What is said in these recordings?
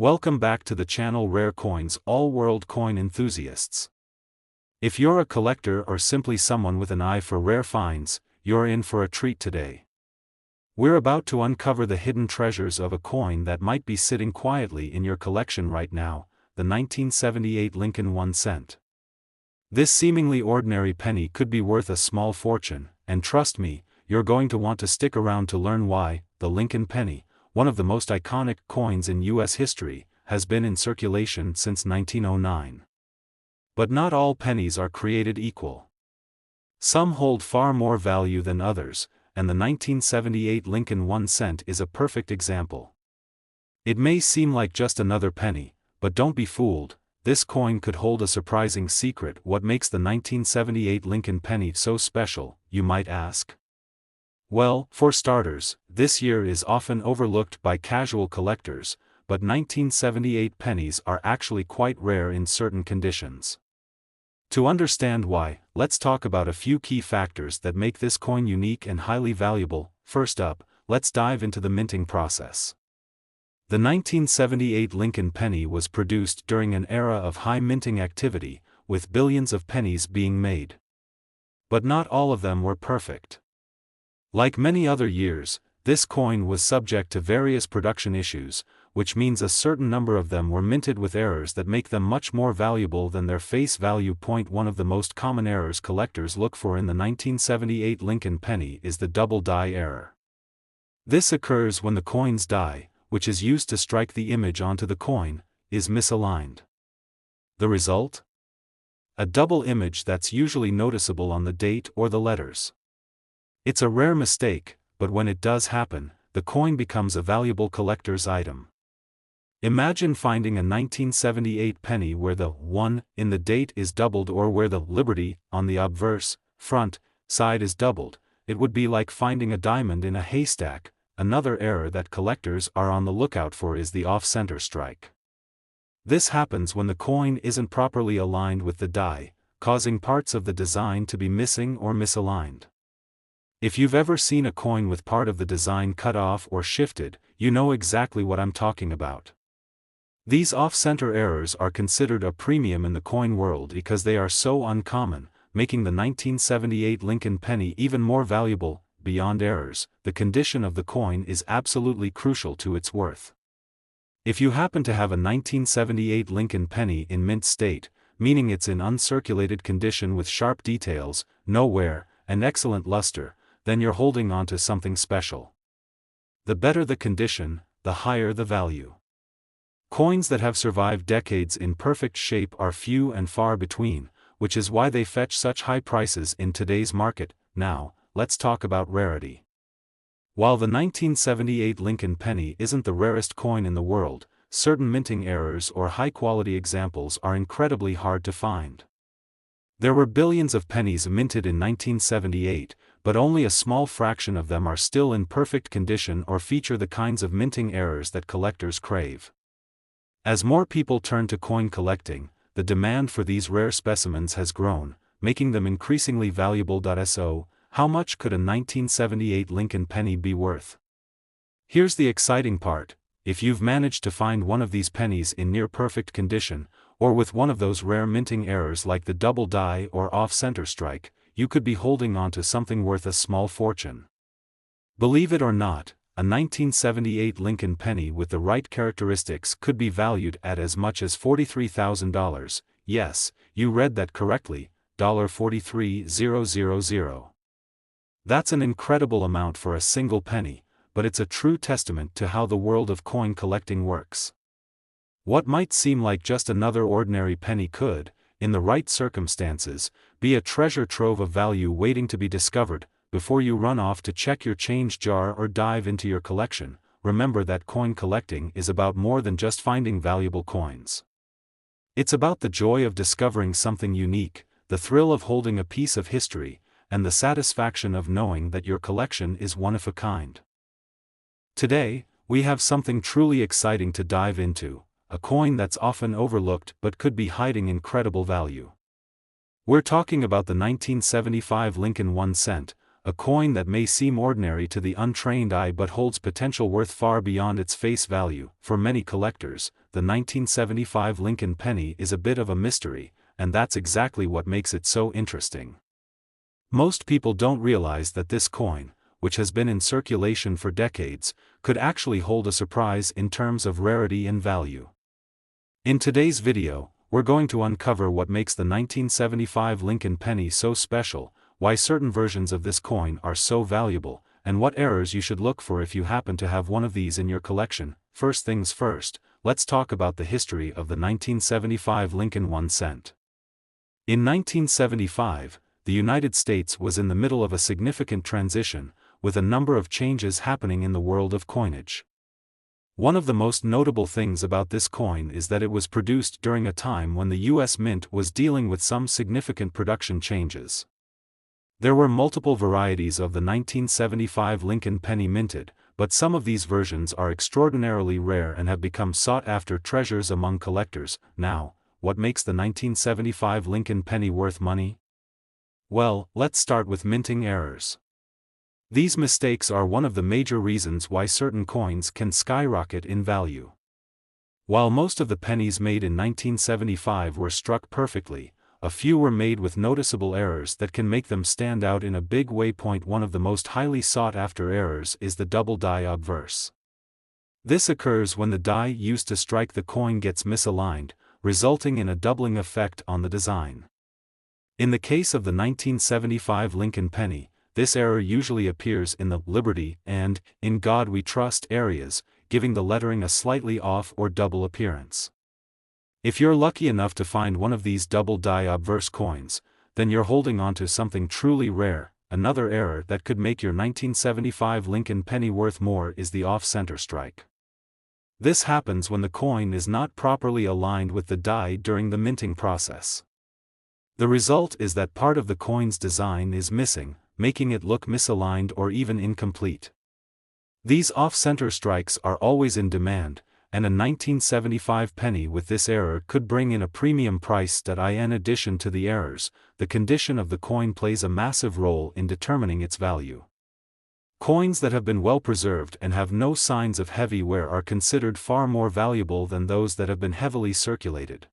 Welcome back to the channel Rare Coins, all world coin enthusiasts. If you're a collector or simply someone with an eye for rare finds, you're in for a treat today. We're about to uncover the hidden treasures of a coin that might be sitting quietly in your collection right now, the 1978 Lincoln 1 cent. This seemingly ordinary penny could be worth a small fortune, and trust me, you're going to want to stick around to learn why. The Lincoln penny, one of the most iconic coins in U.S. history, has been in circulation since 1909. But not all pennies are created equal. Some hold far more value than others, and the 1978 Lincoln 1 cent is a perfect example. It may seem like just another penny, but don't be fooled, this coin could hold a surprising secret. What makes the 1978 Lincoln penny so special, you might ask? Well, for starters, this year is often overlooked by casual collectors, but 1978 pennies are actually quite rare in certain conditions. To understand why, let's talk about a few key factors that make this coin unique and highly valuable. First up, let's dive into the minting process. The 1978 Lincoln penny was produced during an era of high minting activity, with billions of pennies being made. But not all of them were perfect. Like many other years, this coin was subject to various production issues, which means a certain number of them were minted with errors that make them much more valuable than their face value. One of the most common errors collectors look for in the 1978 Lincoln penny is the double die error. This occurs when the coin's die, which is used to strike the image onto the coin, is misaligned. The result? A double image that's usually noticeable on the date or the letters. It's a rare mistake, but when it does happen, the coin becomes a valuable collector's item. Imagine finding a 1978 penny where the 1 in the date is doubled, or where the Liberty on the obverse, front, side is doubled. It would be like finding a diamond in a haystack. Another error that collectors are on the lookout for is the off-center strike. This happens when the coin isn't properly aligned with the die, causing parts of the design to be missing or misaligned. If you've ever seen a coin with part of the design cut off or shifted, you know exactly what I'm talking about. These off-center errors are considered a premium in the coin world because they are so uncommon, making the 1978 Lincoln penny even more valuable. Beyond errors, the condition of the coin is absolutely crucial to its worth. If you happen to have a 1978 Lincoln penny in mint state, meaning it's in uncirculated condition with sharp details, no wear, and excellent luster, then you're holding on to something special. The better the condition, the higher the value. Coins that have survived decades in perfect shape are few and far between, which is why they fetch such high prices in today's market. Now, let's talk about rarity. While the 1978 Lincoln penny isn't the rarest coin in the world, certain minting errors or high-quality examples are incredibly hard to find. There were billions of pennies minted in 1978, but only a small fraction of them are still in perfect condition or feature the kinds of minting errors that collectors crave. As more people turn to coin collecting, the demand for these rare specimens has grown, making them increasingly valuable. So, how much could a 1978 Lincoln penny be worth? Here's the exciting part: if you've managed to find one of these pennies in near-perfect condition, or with one of those rare minting errors like the double die or off-center strike, you could be holding on to something worth a small fortune. Believe it or not, a 1978 Lincoln penny with the right characteristics could be valued at as much as $43,000. Yes, you read that correctly, $43,000. That's an incredible amount for a single penny, but it's a true testament to how the world of coin collecting works. What might seem like just another ordinary penny could, in the right circumstances, be a treasure trove of value waiting to be discovered. Before you run off to check your change jar or dive into your collection, remember that coin collecting is about more than just finding valuable coins. It's about the joy of discovering something unique, the thrill of holding a piece of history, and the satisfaction of knowing that your collection is one of a kind. Today, we have something truly exciting to dive into, a coin that's often overlooked but could be hiding incredible value. We're talking about the 1975 Lincoln 1 cent, a coin that may seem ordinary to the untrained eye but holds potential worth far beyond its face value. For many collectors, the 1975 Lincoln Penny is a bit of a mystery, and that's exactly what makes it so interesting. Most people don't realize that this coin, which has been in circulation for decades, could actually hold a surprise in terms of rarity and value. In today's video, we're going to uncover what makes the 1975 Lincoln Penny so special, why certain versions of this coin are so valuable, and what errors you should look for if you happen to have one of these in your collection. First things first, let's talk about the history of the 1975 Lincoln 1 cent. In 1975, the United States was in the middle of a significant transition, with a number of changes happening in the world of coinage. One of the most notable things about this coin is that it was produced during a time when the U.S. Mint was dealing with some significant production changes. There were multiple varieties of the 1975 Lincoln Penny minted, but some of these versions are extraordinarily rare and have become sought-after treasures among collectors. Now, what makes the 1975 Lincoln Penny worth money? Well, let's start with minting errors. These mistakes are one of the major reasons why certain coins can skyrocket in value. While most of the pennies made in 1975 were struck perfectly, a few were made with noticeable errors that can make them stand out in a big way. One of the most highly sought-after errors is the double die obverse. This occurs when the die used to strike the coin gets misaligned, resulting in a doubling effect on the design. In the case of the 1975 Lincoln Penny, this error usually appears in the Liberty and In God We Trust areas, giving the lettering a slightly off or double appearance. If you're lucky enough to find one of these double die obverse coins, then you're holding on to something truly rare. Another error that could make your 1975 Lincoln Penny worth more is the off-center strike. This happens when the coin is not properly aligned with the die during the minting process. The result is that part of the coin's design is missing, making it look misaligned or even incomplete. These off-center strikes are always in demand, and a 1975 penny with this error could bring in a premium price. In addition to the errors, the condition of the coin plays a massive role in determining its value. Coins that have been well preserved and have no signs of heavy wear are considered far more valuable than those that have been heavily circulated.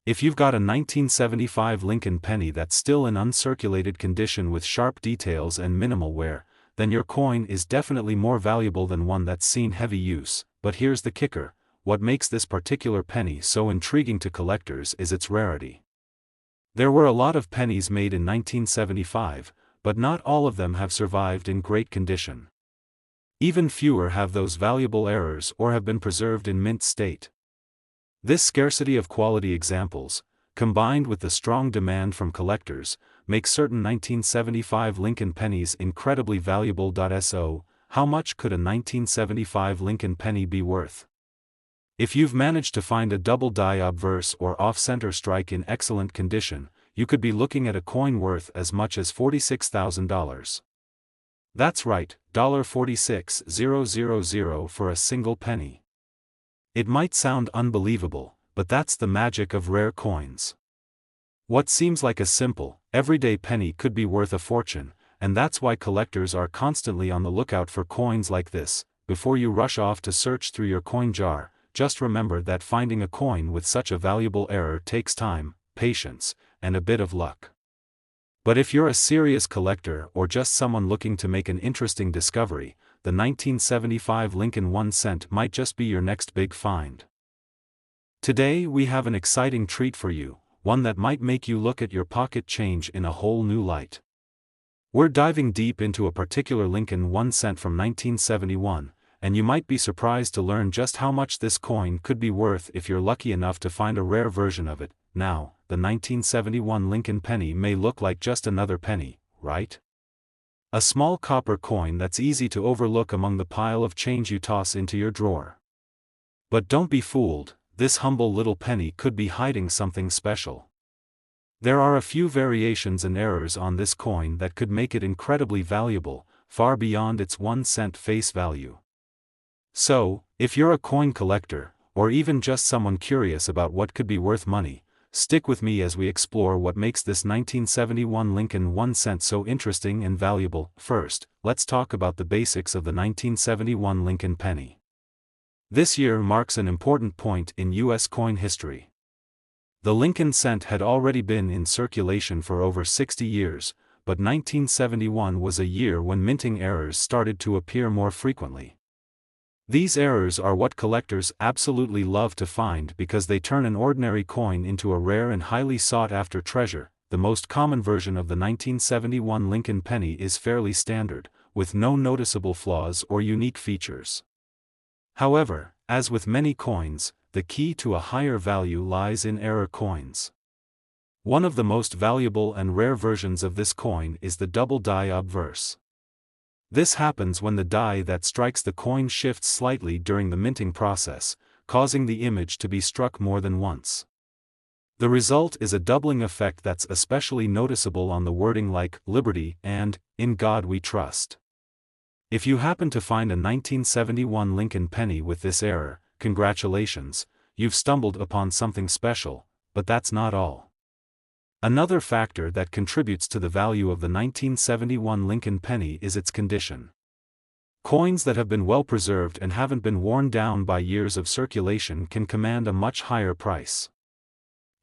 If you've got a 1975 Lincoln Penny that's still in uncirculated condition with sharp details and minimal wear, then your coin is definitely more valuable than one that's seen heavy use. But here's the kicker: what makes this particular penny so intriguing to collectors is its rarity. There were a lot of pennies made in 1975, but not all of them have survived in great condition. Even fewer have those valuable errors or have been preserved in mint state. This scarcity of quality examples, combined with the strong demand from collectors, makes certain 1975 Lincoln pennies incredibly valuable. So, how much could a 1975 Lincoln Penny be worth? If you've managed to find a double die obverse or off-center strike in excellent condition, you could be looking at a coin worth as much as $46,000. That's right, $46,000 for a single penny. It might sound unbelievable, but that's the magic of rare coins. What seems like a simple, everyday penny could be worth a fortune, and that's why collectors are constantly on the lookout for coins like this. Before you rush off to search through your coin jar, just remember that finding a coin with such a valuable error takes time, patience, and a bit of luck. But if you're a serious collector or just someone looking to make an interesting discovery, the 1975 Lincoln 1 cent might just be your next big find. Today we have an exciting treat for you, one that might make you look at your pocket change in a whole new light. We're diving deep into a particular Lincoln 1 cent from 1971, and you might be surprised to learn just how much this coin could be worth if you're lucky enough to find a rare version of it. Now, the 1971 Lincoln Penny may look like just another penny, right? A small copper coin that's easy to overlook among the pile of change you toss into your drawer. But don't be fooled, this humble little penny could be hiding something special. There are a few variations and errors on this coin that could make it incredibly valuable, far beyond its 1 cent face value. So, if you're a coin collector, or even just someone curious about what could be worth money, stick with me as we explore what makes this 1971 Lincoln 1 cent so interesting and valuable. First, let's talk about the basics of the 1971 Lincoln penny. This year marks an important point in U.S. coin history. The Lincoln cent had already been in circulation for over 60 years, but 1971 was a year when minting errors started to appear more frequently. These errors are what collectors absolutely love to find because they turn an ordinary coin into a rare and highly sought-after treasure. The most common version of the 1971 Lincoln penny is fairly standard, with no noticeable flaws or unique features. However, as with many coins, the key to a higher value lies in error coins. One of the most valuable and rare versions of this coin is the double die obverse. This happens when the die that strikes the coin shifts slightly during the minting process, causing the image to be struck more than once. The result is a doubling effect that's especially noticeable on the wording like "Liberty" and "In God We Trust." If you happen to find a 1971 Lincoln penny with this error, congratulations, you've stumbled upon something special, but that's not all. Another factor that contributes to the value of the 1971 Lincoln penny is its condition. Coins that have been well preserved and haven't been worn down by years of circulation can command a much higher price.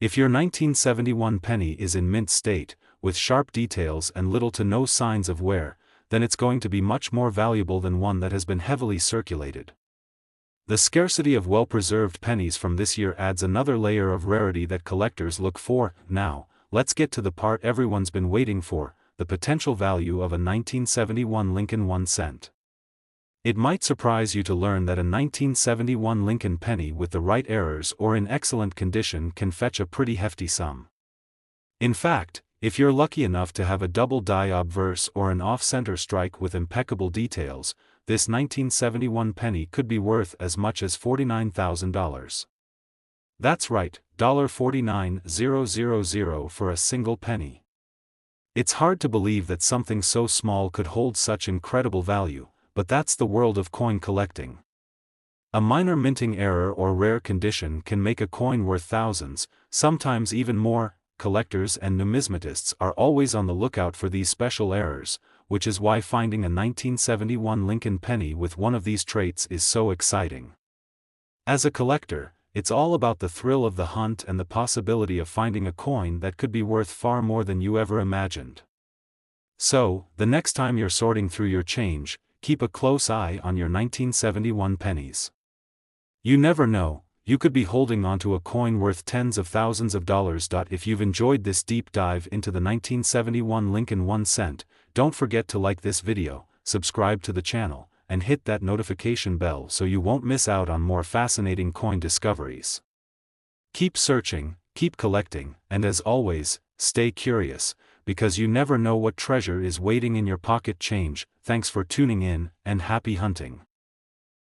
If your 1971 penny is in mint state, with sharp details and little to no signs of wear, then it's going to be much more valuable than one that has been heavily circulated. The scarcity of well-preserved pennies from this year adds another layer of rarity that collectors look for. Now, let's get to the part everyone's been waiting for, the potential value of a 1971 Lincoln 1 cent. It might surprise you to learn that a 1971 Lincoln penny with the right errors or in excellent condition can fetch a pretty hefty sum. In fact, if you're lucky enough to have a double die obverse or an off-center strike with impeccable details, this 1971 penny could be worth as much as $49,000. That's right, $49,000 for a single penny. It's hard to believe that something so small could hold such incredible value, but that's the world of coin collecting. A minor minting error or rare condition can make a coin worth thousands, sometimes even more. Collectors and numismatists are always on the lookout for these special errors, which is why finding a 1971 Lincoln penny with one of these traits is so exciting. As a collector, it's all about the thrill of the hunt and the possibility of finding a coin that could be worth far more than you ever imagined. So, the next time you're sorting through your change, keep a close eye on your 1971 pennies. You never know, you could be holding onto a coin worth tens of thousands of dollars. If you've enjoyed this deep dive into the 1971 Lincoln 1 cent, don't forget to like this video, subscribe to the channel, and hit that notification bell so you won't miss out on more fascinating coin discoveries. Keep searching, keep collecting, and as always, stay curious, because you never know what treasure is waiting in your pocket change. Thanks for tuning in, and happy hunting.